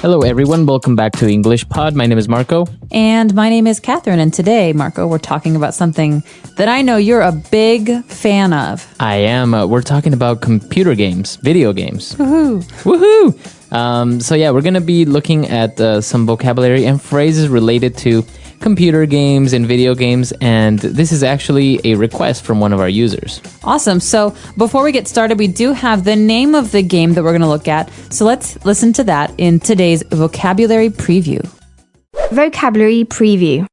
Hello, everyone. Welcome back to English Pod. My name is Marco. And my name is Catherine. And today, Marco, we're talking about something that I know you're a big fan of. I am. We're talking about computer games, video games. Woohoo! Woohoo! We're going to be looking at some vocabulary and phrases related to computer games and video games, and this is actually a request from one of our users. Awesome. So before we get started, we do have the name of the game that we're going to look at. So let's listen to that in today's vocabulary preview. Vocabulary preview.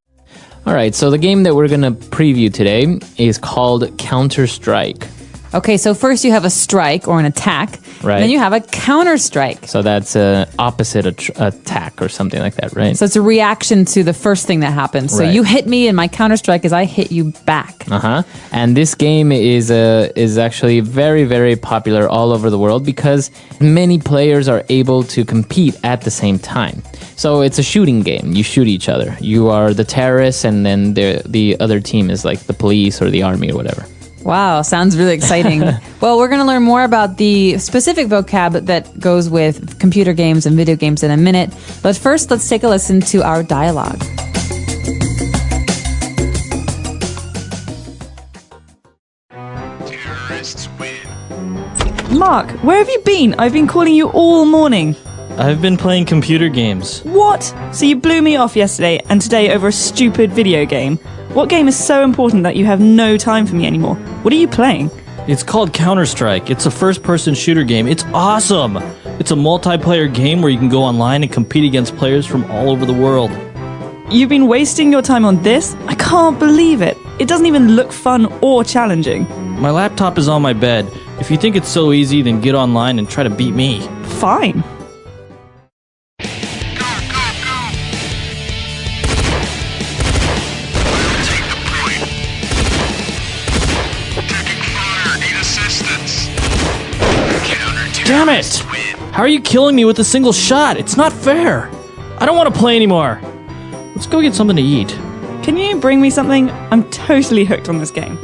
All right, so the game that we're going to preview today is called Counter-Strike. Okay, so first you have a strike or an attack, Right. and then you have a counter-strike. So that's opposite attack or something like that, right? So it's a reaction to the first thing that happens. So Right. you hit me, and my counter-strike is I hit you back. And this game is actually very, very popular all over the world because many players are able to compete at the same time. So it's a shooting game. You shoot each other. You are the terrorists, and then the other team is like the police or the army or whatever. Wow, sounds really exciting. Well, we're going to learn more about the specific vocab that goes with computer games and video games in a minute. But first, let's take a listen to our dialogue. Terrorists win. Mark, where have you been? I've been calling you all morning. I've been playing computer games. What? So you blew me off yesterday and today over a stupid video game? What game is so important that you have no time for me anymore? What are you playing? It's called Counter-Strike. It's a first-person shooter game. It's awesome! It's a multiplayer game where you can go online and compete against players from all over the world. You've been wasting your time on this? I can't believe it. It doesn't even look fun or challenging. My laptop is on my bed. If you think it's so easy, then get online and try to beat me. Fine. Damn it! How are you killing me with a single shot? It's not fair! I don't want to play anymore! Let's go get something to eat. Can you bring me something? I'm totally hooked on this game.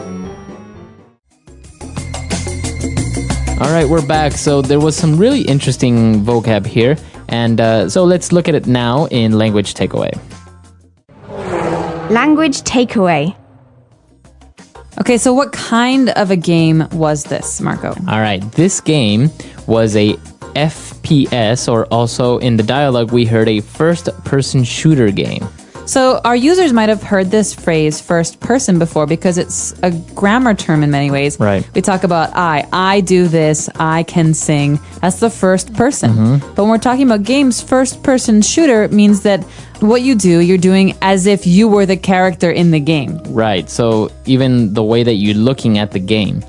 All right, we're back. So there was some really interesting vocab here. And so let's look at it now in language takeaway. Language takeaway. Okay, so what kind of a game was this, Marco? All right, this game was a FPS, or also in the dialogue, we heard a first-person shooter game. So our users might have heard this phrase first person before because it's a grammar term in many ways. Right. We talk about I do this, I can sing. That's the first person. But when we're talking about games, first person shooter means that what you do, you're doing as if you were the character in the game. Right, so even the way that you're looking at the game,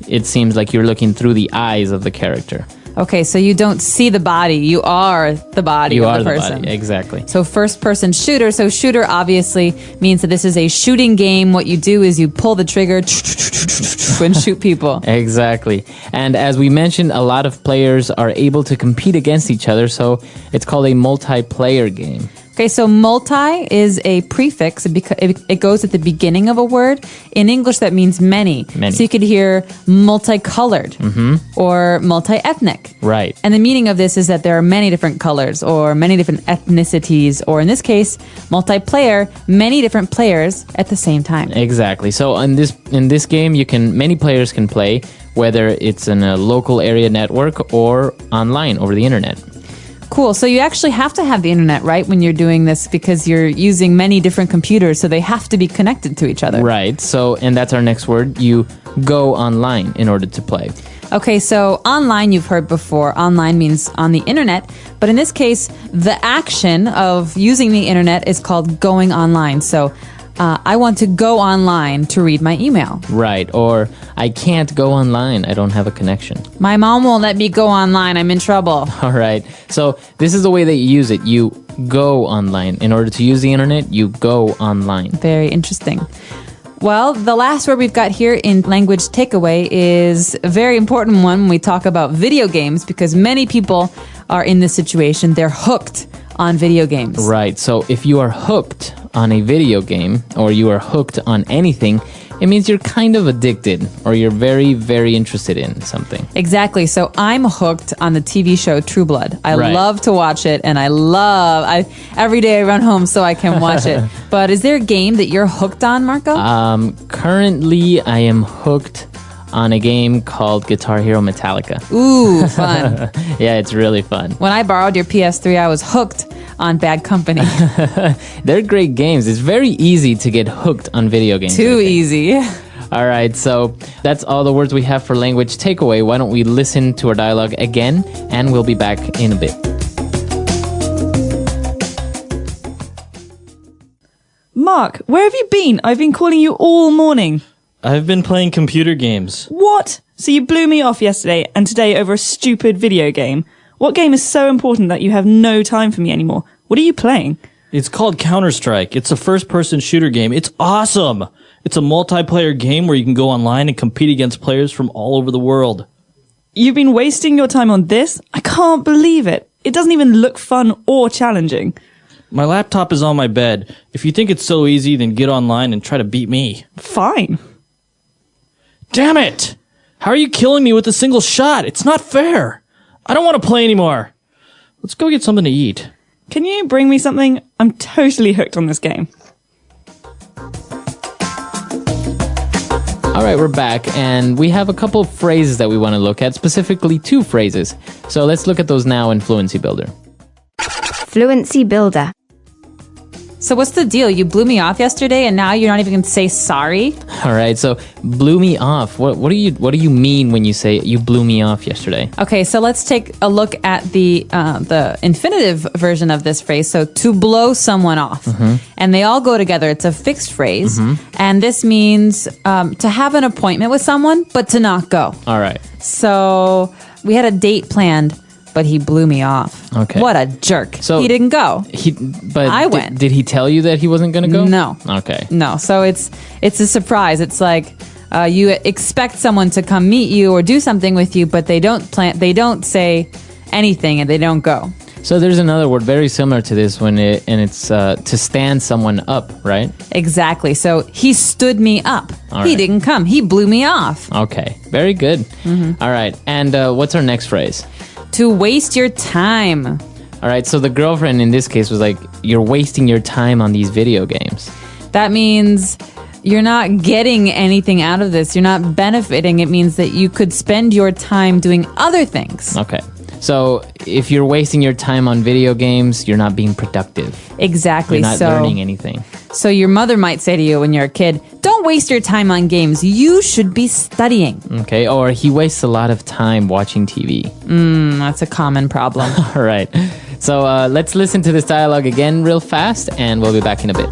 it seems like you're looking through the eyes of the character. Okay, so you don't see the body, you are the body You of are the the person. body, exactly. So first person shooter. So shooter obviously means that this is a shooting game. What you do is you pull the trigger and shoot people. Exactly. And as we mentioned, a lot of players are able to compete against each other, so it's called a multiplayer game. Okay, so multi is a prefix. It goes at the beginning of a word. In English, that means many. Many. So you could hear multicolored or multi-ethnic. Right. And the meaning of this is that there are many different colors or many different ethnicities, or in this case, multiplayer, many different players at the same time. Exactly. So in this game, many players can play, whether it's in a local area network or online over the internet. Cool. So you actually have to have the internet, right, when you're doing this because you're using many different computers, so they have to be connected to each other. Right. So, and that's our next word. You go online in order to play. Okay, so online you've heard before. Online means on the internet, but in this case, the action of using the internet is called going online. So I want to go online to read my email. Right. Or I can't go online. I don't have a connection. My mom won't let me go online. I'm in trouble. All right. So this is the way that you use it. You go online. In order to use the internet, you go online. Very interesting. Well, the last word we've got here in language takeaway is a very important one when we talk about video games because many people are in this situation. They're hooked on video games. Right. So if you are hooked on a video game or you are hooked on anything, it means you're kind of addicted or you're very, very interested in something. Exactly. So I'm hooked on the TV show True Blood. I Right. love to watch it, and every day I run home so I can watch it. But is there a game that you're hooked on, Marco? Currently, I am hooked on a game called Guitar Hero Metallica. Ooh, fun. Yeah, it's really fun. When I borrowed your PS3, I was hooked on Bad Company. They're great games. It's very easy to get hooked on video games. I Too think. easy. All right, so that's all the words we have for language takeaway. Why don't we listen to our dialogue again, and we'll be back in a bit. Mark, where have you been? I've been calling you all morning. I've been playing computer games. What? So you blew me off yesterday and today over a stupid video game. What game is so important that you have no time for me anymore? What are you playing? It's called Counter-Strike. It's a first-person shooter game. It's awesome. It's a multiplayer game where you can go online and compete against players from all over the world. You've been wasting your time on this? I can't believe it. It doesn't even look fun or challenging. My laptop is on my bed. If you think it's so easy, then get online and try to beat me. Fine. Damn it! How are you killing me with a single shot? It's not fair. I don't want to play anymore. Let's go get something to eat. Can you bring me something? I'm totally hooked on this game. All right, we're back, and we have a couple of phrases that we want to look at, specifically 2 phrases. So let's look at those now in Fluency Builder. Fluency builder. So what's the deal? You blew me off yesterday, and now you're not even going to say sorry? All right, so blew me off. What do you mean when you say you blew me off yesterday? Okay, so let's take a look at the infinitive version of this phrase. So to blow someone off, and they all go together. It's a fixed phrase, and this means to have an appointment with someone, but to not go. All right. So we had a date planned, but he blew me off. Okay. What a jerk. So he didn't go. But I went. Did he tell you that he wasn't going to go? No. Okay. No. So it's a surprise. It's like you expect someone to come meet you or do something with you, but they don't say anything and they don't go. So there's another word very similar to this it's to stand someone up, right? Exactly. So he stood me up. All He right. didn't come. He blew me off. Okay. Very good. All right. And what's our next phrase? To waste your time. All right. So the girlfriend in this case was like, "You're wasting your time on these video games." That means you're not getting anything out of this. You're not benefiting. It means that you could spend your time doing other things. Okay. So if you're wasting your time on video games, you're not being productive. Exactly. You're not learning anything. So your mother might say to you when you're a kid, don't waste your time on games. You should be studying. Okay. Or he wastes a lot of time watching TV. That's a common problem. All right. So let's listen to this dialogue again real fast, and we'll be back in a bit.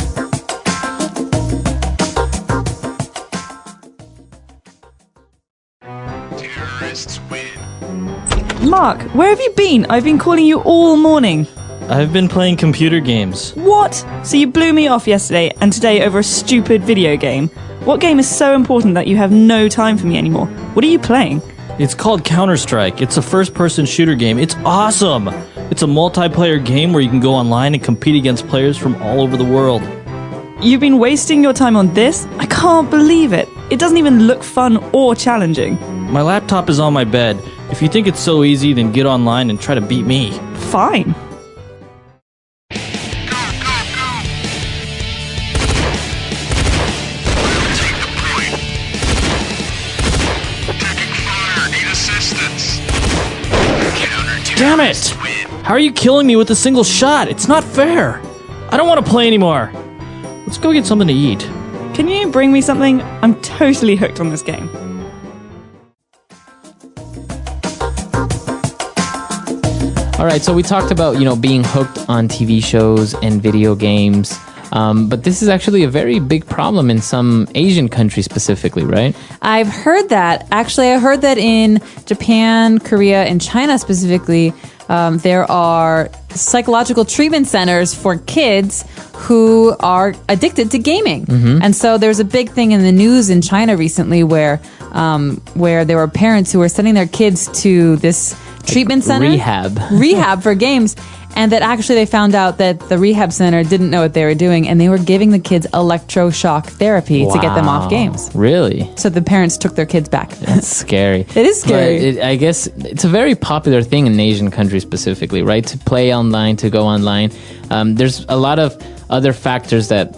Terrorists win. Mark, where have you been? I've been calling you all morning. I've been playing computer games. What? So you blew me off yesterday and today over a stupid video game. What game is so important that you have no time for me anymore? What are you playing? It's called Counter-Strike. It's a first-person shooter game. It's awesome. It's a multiplayer game where you can go online and compete against players from all over the world. You've been wasting your time on this? I can't believe it. It doesn't even look fun or challenging. My laptop is on my bed. If you think it's so easy, then get online and try to beat me. Fine. Damn it! How are you killing me with a single shot? It's not fair. I don't want to play anymore. Let's go get something to eat. Can you bring me something? I'm totally hooked on this game. All right, so we talked about, being hooked on TV shows and video games, but this is actually a very big problem in some Asian countries specifically, right? I've heard that. Actually, I heard that in Japan, Korea, and China specifically, there are psychological treatment centers for kids who are addicted to gaming. And so there's a big thing in the news in China recently where there were parents who were sending their kids to this treatment center, rehab for games, and that actually they found out that the rehab center didn't know what they were doing, and they were giving the kids electroshock therapy to get them off games. Really? So the parents took their kids back. That's scary. It is scary. I guess it's a very popular thing in Asian countries specifically, right? To play online, to go online. There's a lot of other factors that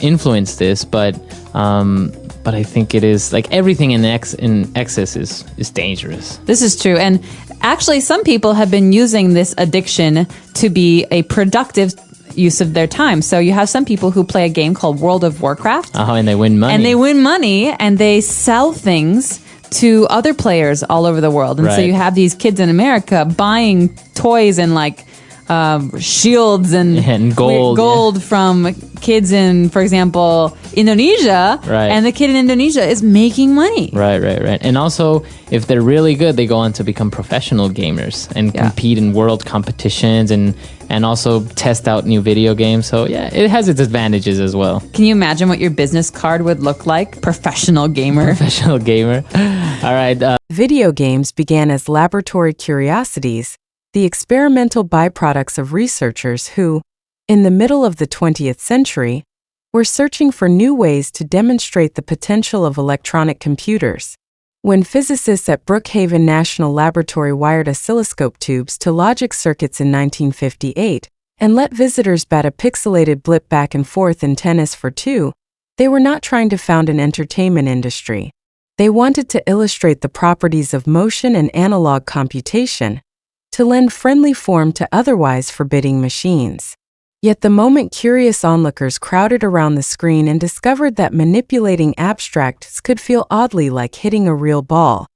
influence this, but I think it is like everything in excess is dangerous. This is true. And actually, some people have been using this addiction to be a productive use of their time. So you have some people who play a game called World of Warcraft. And they win money. And they sell things to other players all over the world. And so you have these kids in America buying toys and like shields and gold from kids in, for example, Indonesia. Right. And the kid in Indonesia is making money. Right. And also, if they're really good, they go on to become professional gamers and compete in world competitions and also test out new video games. So yeah, it has its advantages as well. Can you imagine what your business card would look like? Professional gamer. Professional gamer. All right. Video games began as laboratory curiosities, the experimental byproducts of researchers who, in the middle of the 20th century, were searching for new ways to demonstrate the potential of electronic computers. When physicists at Brookhaven National Laboratory wired oscilloscope tubes to logic circuits in 1958 and let visitors bat a pixelated blip back and forth in tennis for two, they were not trying to found an entertainment industry. They wanted to illustrate the properties of motion and analog computation, to lend friendly form to otherwise forbidding machines. Yet the moment curious onlookers crowded around the screen and discovered that manipulating abstracts could feel oddly like hitting a real ball,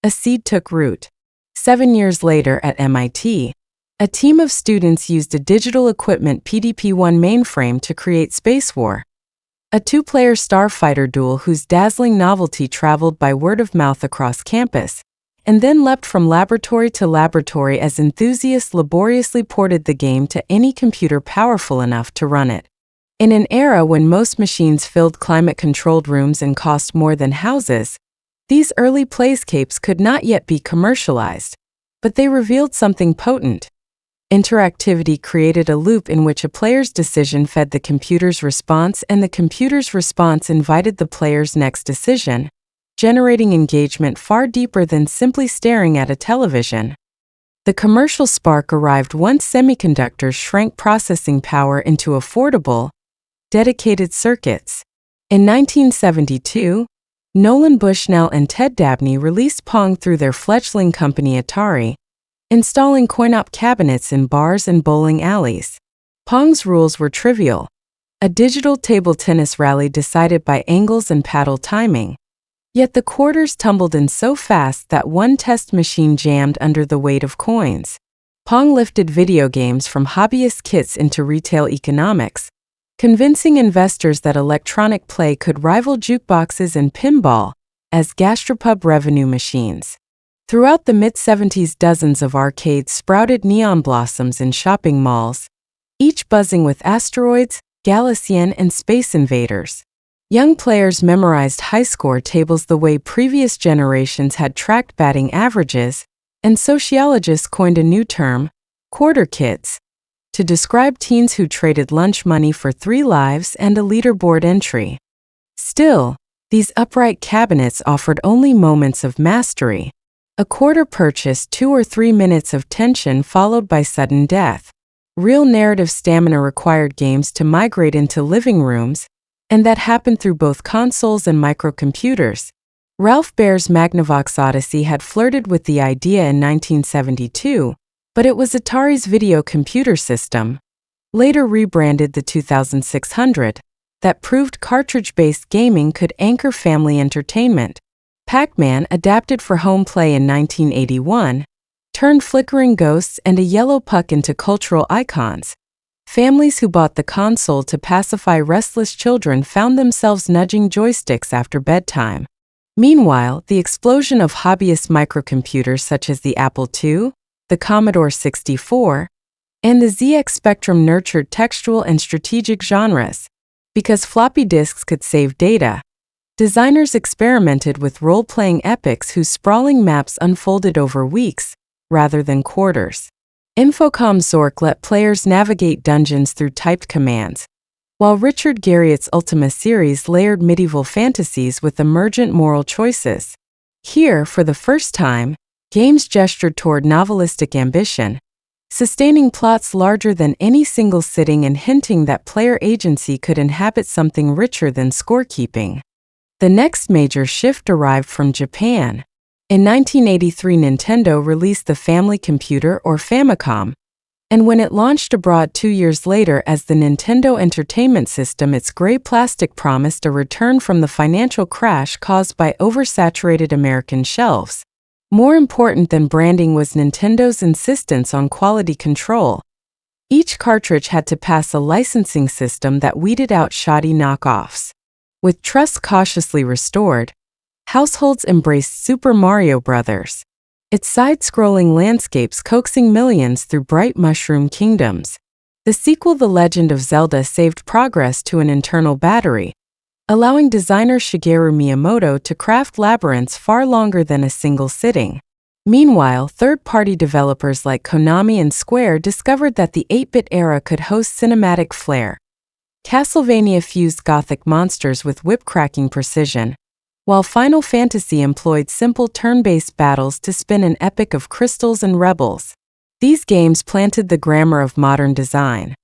a seed took root. 7 years later at MIT, a team of students used a digital equipment PDP-1 mainframe to create Space War, a two-player starfighter duel whose dazzling novelty traveled by word of mouth across campus, and then leapt from laboratory to laboratory as enthusiasts laboriously ported the game to any computer powerful enough to run it. In an era when most machines filled climate-controlled rooms and cost more than houses, these early playscapes could not yet be commercialized, but they revealed something potent. Interactivity created a loop in which a player's decision fed the computer's response and the computer's response invited the player's next decision, generating engagement far deeper than simply staring at a television. The commercial spark arrived once semiconductors shrank processing power into affordable, dedicated circuits. In 1972, Nolan Bushnell and Ted Dabney released Pong through their fledgling company Atari, installing coin-op cabinets in bars and bowling alleys. Pong's rules were trivial: a digital table tennis rally decided by angles and paddle timing. Yet the quarters tumbled in so fast that one test machine jammed under the weight of coins. Pong lifted video games from hobbyist kits into retail economics, convincing investors that electronic play could rival jukeboxes and pinball as gastropub revenue machines. Throughout the mid-70s, dozens of arcades sprouted neon blossoms in shopping malls, each buzzing with asteroids, Galaxian, and Space Invaders. Young players memorized high-score tables the way previous generations had tracked batting averages, and sociologists coined a new term, quarter kids, to describe teens who traded lunch money for 3 lives and a leaderboard entry. Still, these upright cabinets offered only moments of mastery. A quarter purchase, 2 or 3 minutes of tension followed by sudden death. Real narrative stamina required games to migrate into living rooms, and that happened through both consoles and microcomputers. Ralph Baer's Magnavox Odyssey had flirted with the idea in 1972, but it was Atari's video computer system, later rebranded the 2600, that proved cartridge-based gaming could anchor family entertainment. Pac-Man, adapted for home play in 1981, turned flickering ghosts and a yellow puck into cultural icons. Families who bought the console to pacify restless children found themselves nudging joysticks after bedtime. Meanwhile, the explosion of hobbyist microcomputers such as the Apple II, the Commodore 64, and the ZX Spectrum nurtured textual and strategic genres. Because floppy disks could save data, designers experimented with role-playing epics whose sprawling maps unfolded over weeks, rather than quarters. Infocom's Zork let players navigate dungeons through typed commands, while Richard Garriott's Ultima series layered medieval fantasies with emergent moral choices. Here, for the first time, games gestured toward novelistic ambition, sustaining plots larger than any single sitting and hinting that player agency could inhabit something richer than scorekeeping. The next major shift arrived from Japan. In 1983, Nintendo released the Family Computer, or Famicom, and when it launched abroad 2 years later as the Nintendo Entertainment System, its gray plastic promised a return from the financial crash caused by oversaturated American shelves. More important than branding was Nintendo's insistence on quality control. Each cartridge had to pass a licensing system that weeded out shoddy knockoffs. With trust cautiously restored, households embraced Super Mario Bros., its side-scrolling landscapes coaxing millions through bright mushroom kingdoms. The sequel, The Legend of Zelda, saved progress to an internal battery, allowing designer Shigeru Miyamoto to craft labyrinths far longer than a single sitting. Meanwhile, third-party developers like Konami and Square discovered that the 8-bit era could host cinematic flair. Castlevania fused gothic monsters with whip-cracking precision, while Final Fantasy employed simple turn-based battles to spin an epic of crystals and rebels. These games planted the grammar of modern design.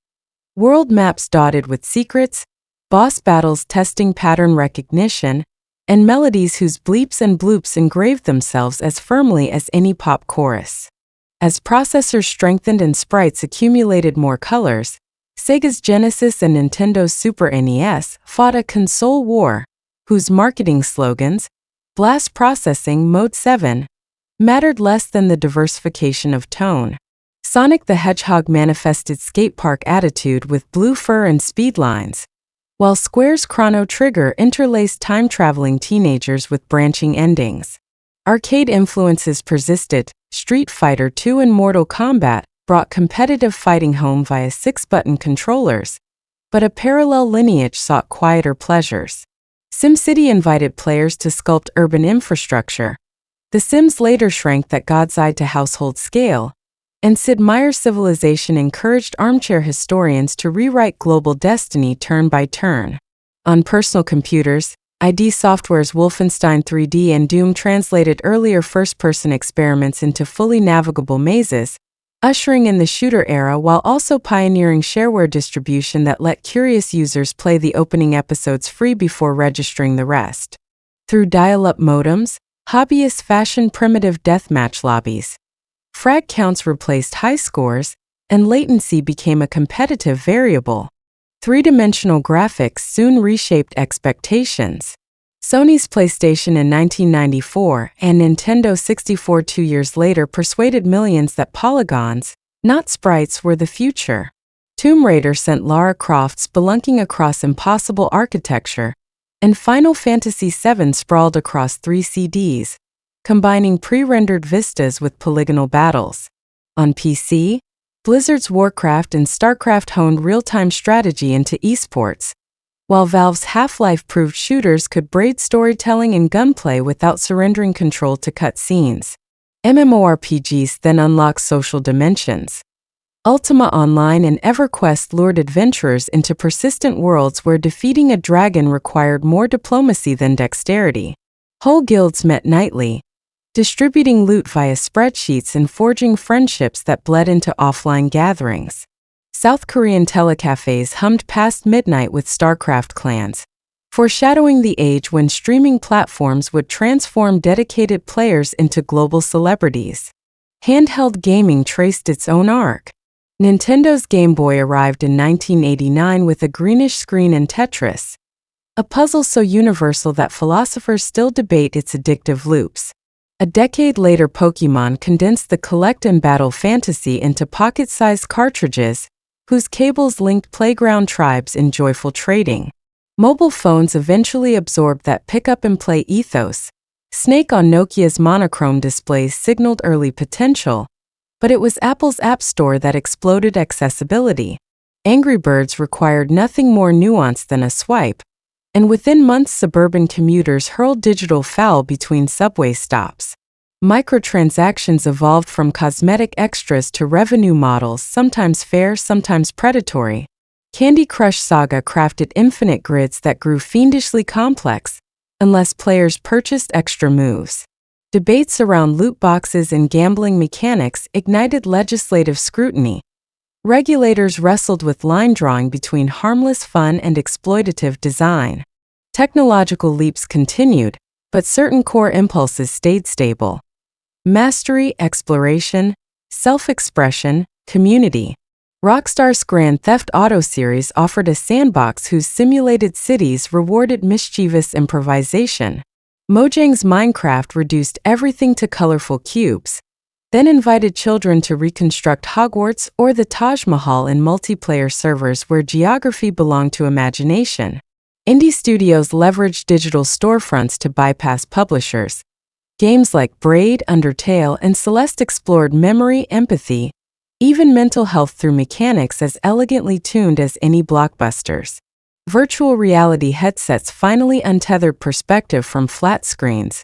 World maps dotted with secrets, boss battles testing pattern recognition, and melodies whose bleeps and bloops engraved themselves as firmly as any pop chorus. As processors strengthened and sprites accumulated more colors, Sega's Genesis and Nintendo's Super NES fought a console war, whose marketing slogans, Blast Processing Mode 7, mattered less than the diversification of tone. Sonic the Hedgehog manifested skate park attitude with blue fur and speed lines, while Square's Chrono Trigger interlaced time-traveling teenagers with branching endings. Arcade influences persisted. Street Fighter II and Mortal Kombat brought competitive fighting home via 6-button controllers, but a parallel lineage sought quieter pleasures. SimCity invited players to sculpt urban infrastructure. The Sims later shrank that God's Eye to household scale, and Sid Meier's Civilization encouraged armchair historians to rewrite global destiny turn by turn. On personal computers, ID Software's Wolfenstein 3D and Doom translated earlier first-person experiments into fully navigable mazes, ushering in the shooter era while also pioneering shareware distribution that let curious users play the opening episodes free before registering the rest. Through dial-up modems, hobbyists fashioned primitive deathmatch lobbies. Frag counts replaced high scores, and latency became a competitive variable. Three-dimensional graphics soon reshaped expectations. Sony's PlayStation in 1994 and Nintendo 64 2 years later persuaded millions that polygons, not sprites, were the future. Tomb Raider sent Lara Croft spelunking across impossible architecture, and Final Fantasy VII sprawled across 3 CDs, combining pre-rendered vistas with polygonal battles. On PC, Blizzard's Warcraft and StarCraft honed real-time strategy into esports, while Valve's Half-Life proved shooters could braid storytelling and gunplay without surrendering control to cutscenes. MMORPGs then unlocked social dimensions. Ultima Online and EverQuest lured adventurers into persistent worlds where defeating a dragon required more diplomacy than dexterity. Whole guilds met nightly, distributing loot via spreadsheets and forging friendships that bled into offline gatherings. South Korean telecafes hummed past midnight with StarCraft clans, foreshadowing the age when streaming platforms would transform dedicated players into global celebrities. Handheld gaming traced its own arc. Nintendo's Game Boy arrived in 1989 with a greenish screen and Tetris, a puzzle so universal that philosophers still debate its addictive loops. A decade later, Pokémon condensed the collect and battle fantasy into pocket-sized cartridges, whose cables linked playground tribes in joyful trading. Mobile phones eventually absorbed that pick-up-and-play ethos. Snake on Nokia's monochrome displays signaled early potential, but it was Apple's App Store that exploded accessibility. Angry Birds required nothing more nuanced than a swipe, and within months suburban commuters hurled digital foul between subway stops. Microtransactions evolved from cosmetic extras to revenue models, sometimes fair, sometimes predatory. Candy Crush Saga crafted infinite grids that grew fiendishly complex, unless players purchased extra moves. Debates around loot boxes and gambling mechanics ignited legislative scrutiny. Regulators wrestled with line drawing between harmless fun and exploitative design. Technological leaps continued, but certain core impulses stayed stable. Mastery, exploration, self-expression, community. Rockstar's Grand Theft Auto series offered a sandbox whose simulated cities rewarded mischievous improvisation. Mojang's Minecraft reduced everything to colorful cubes, then invited children to reconstruct Hogwarts or the Taj Mahal in multiplayer servers where geography belonged to imagination. Indie studios leveraged digital storefronts to bypass publishers. Games like Braid, Undertale, and Celeste explored memory, empathy, even mental health through mechanics as elegantly tuned as any blockbusters. Virtual reality headsets finally untethered perspective from flat screens,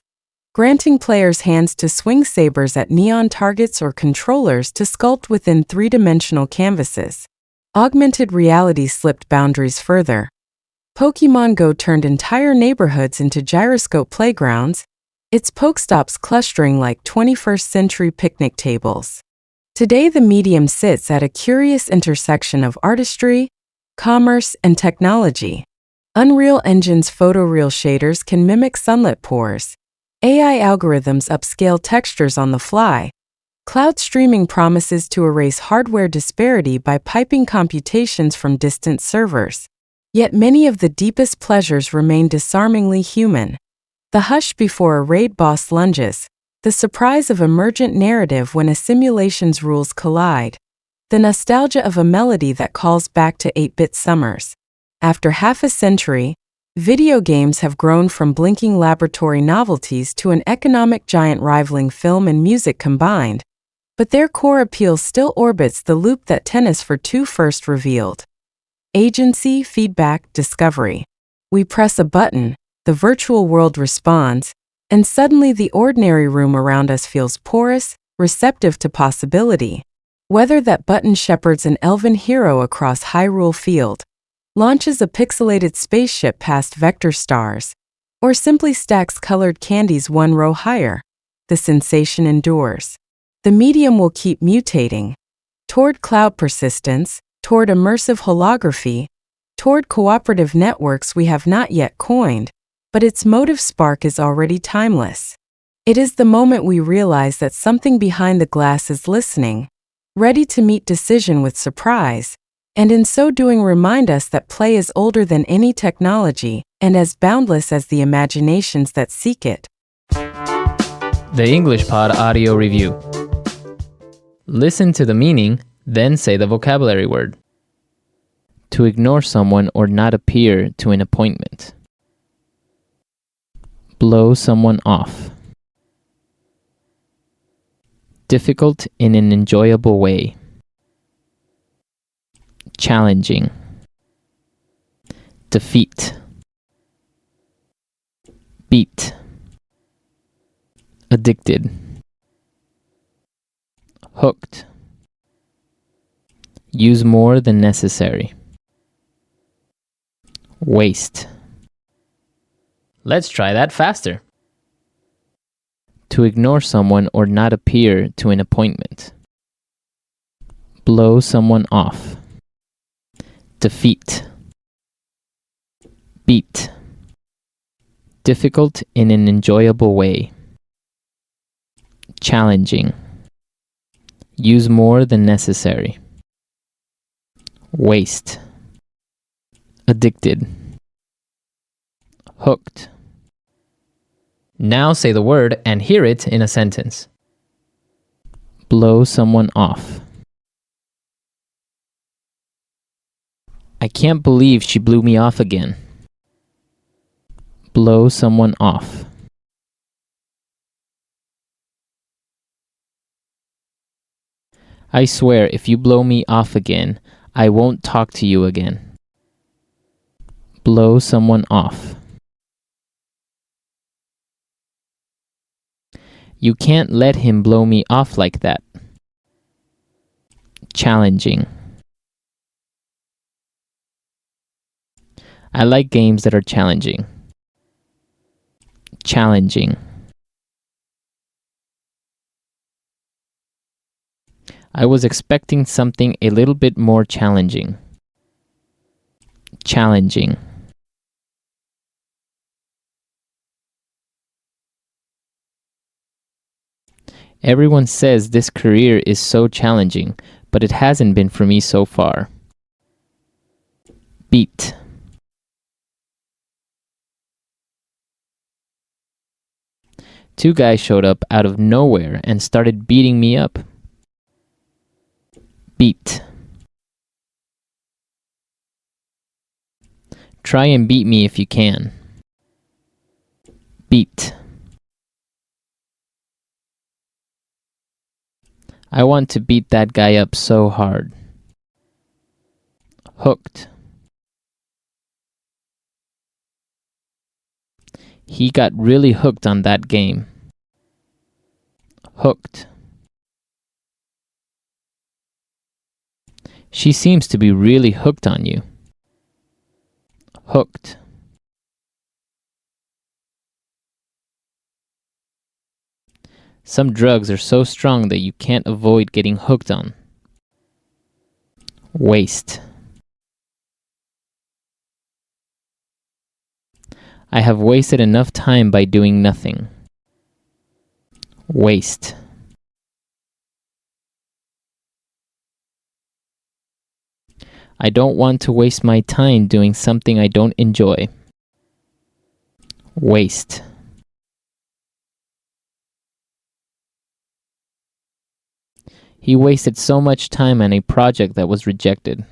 granting players hands to swing sabers at neon targets or controllers to sculpt within three-dimensional canvases. Augmented reality slipped boundaries further. Pokémon Go turned entire neighborhoods into gyroscope playgrounds, its Pokestops clustering like 21st-century picnic tables. Today the medium sits at a curious intersection of artistry, commerce, and technology. Unreal Engine's photoreal shaders can mimic sunlit pores. AI algorithms upscale textures on the fly. Cloud streaming promises to erase hardware disparity by piping computations from distant servers. Yet many of the deepest pleasures remain disarmingly human. The hush before a raid boss lunges, the surprise of emergent narrative when a simulation's rules collide, the nostalgia of a melody that calls back to 8-bit summers. After half a century, video games have grown from blinking laboratory novelties to an economic giant rivaling film and music combined, but their core appeal still orbits the loop that Tennis for Two first revealed. Agency, feedback, discovery. We press a button, the virtual world responds, and suddenly the ordinary room around us feels porous, receptive to possibility. Whether that button shepherds an elven hero across Hyrule Field, launches a pixelated spaceship past vector stars, or simply stacks colored candies one row higher, the sensation endures. The medium will keep mutating toward cloud persistence, toward immersive holography, toward cooperative networks we have not yet coined, but its motive spark is already timeless. It is the moment we realize that something behind the glass is listening, ready to meet decision with surprise, and in so doing remind us that play is older than any technology and as boundless as the imaginations that seek it. The English Pod Audio Review. Listen to the meaning, then say the vocabulary word. To ignore someone or not appear to an appointment. Blow someone off. Difficult in an enjoyable way. Challenging. Defeat. Beat. Addicted. Hooked. Use more than necessary. Waste. Let's try that faster. To ignore someone or not appear to an appointment. Blow someone off. Defeat. Beat. Difficult in an enjoyable way. Challenging. Use more than necessary. Waste. Addicted. Hooked. Now say the word and hear it in a sentence. Blow someone off. I can't believe she blew me off again. Blow someone off. I swear if you blow me off again, I won't talk to you again. Blow someone off. You can't let him blow me off like that. Challenging. I like games that are challenging. Challenging. I was expecting something a little bit more challenging. Challenging. Everyone says this career is so challenging, but it hasn't been for me so far. Beat. Two guys showed up out of nowhere and started beating me up. Beat. Try and beat me if you can. Beat. I want to beat that guy up so hard. Hooked. He got really hooked on that game. Hooked. She seems to be really hooked on you. Hooked. Some drugs are so strong that you can't avoid getting hooked on. Waste. I have wasted enough time by doing nothing. Waste. I don't want to waste my time doing something I don't enjoy. Waste. He wasted so much time on a project that was rejected.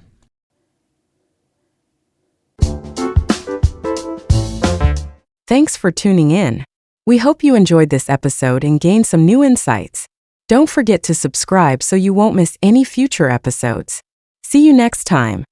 Thanks for tuning in. We hope you enjoyed this episode and gained some new insights. Don't forget to subscribe so you won't miss any future episodes. See you next time.